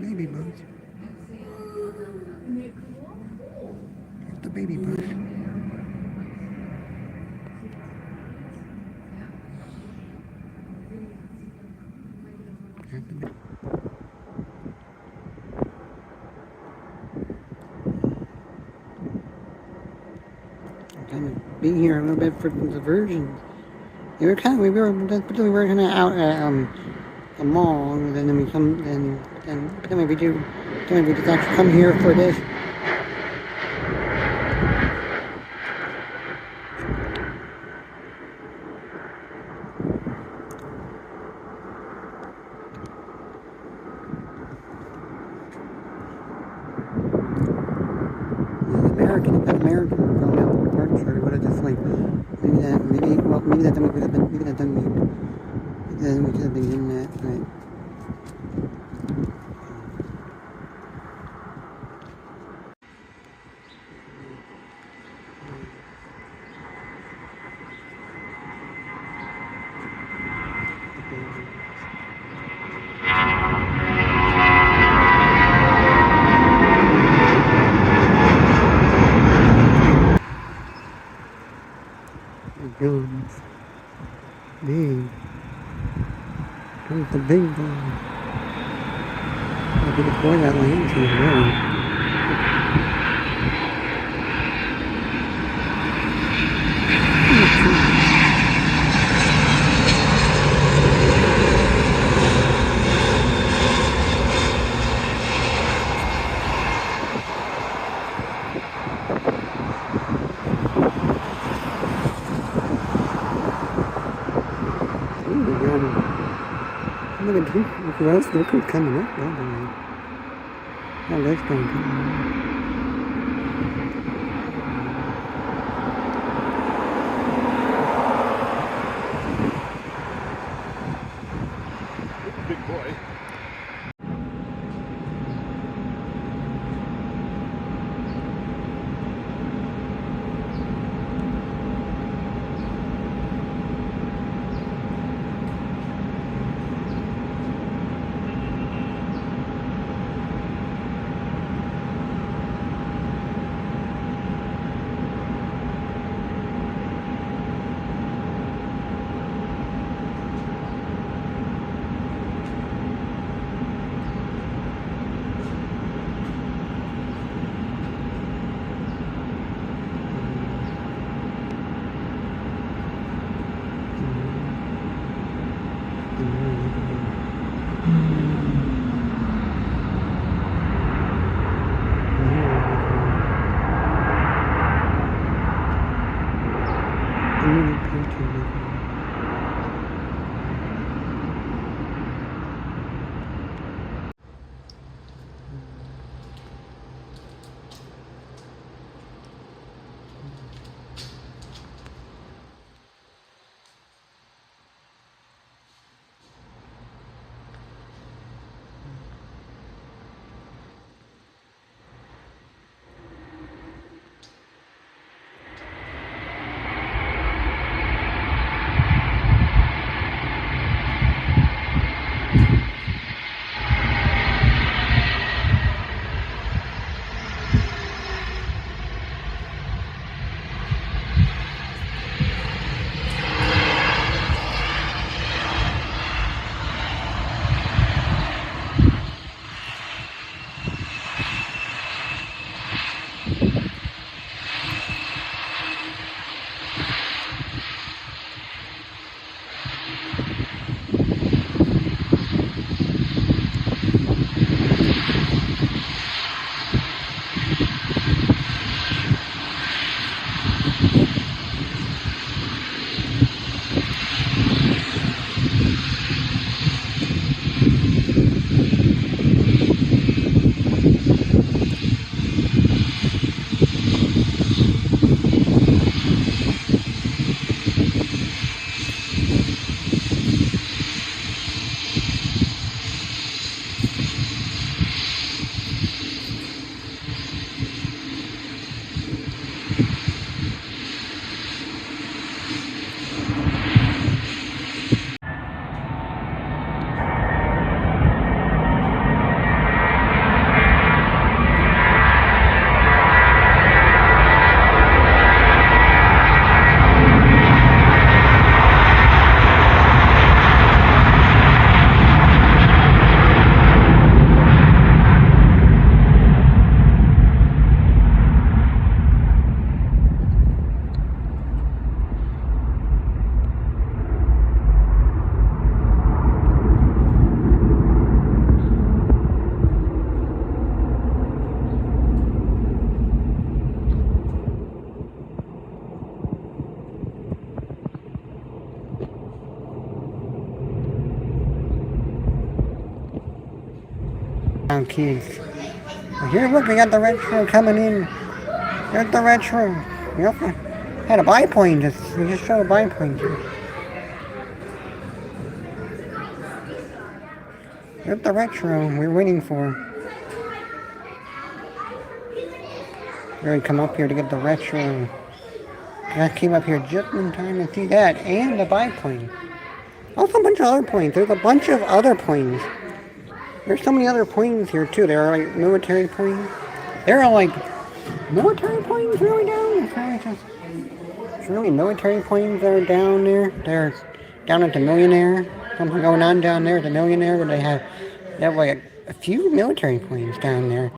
baby bird. The baby bird. Kind of being here a little bit for the diversions. We were kind of out at a mall, and then we come, but then we just actually come here for this. American going out to the park shirt, would have just like maybe that then we could have been in that, right? Guns. Big. Comes the big boy. I'll be the boy that lands here, really. Look at who else look coming up, Albany. Oh, that's going to come. Big boy. Now, kids. Here, look, we got the retro coming in. There's the retro. Yep. Had a biplane. We just showed a biplane. There's the retro we're waiting for. Really come up here to get the retro. I came up here just in time to see that and the biplane. Also a bunch of other planes. There's a bunch of other planes. There's so many other planes here too. There are like military planes. There are like military planes really down. It's really military planes that are down there. They're down at the Millionaire. Something going on down there at the Millionaire where they have like a few military planes down there.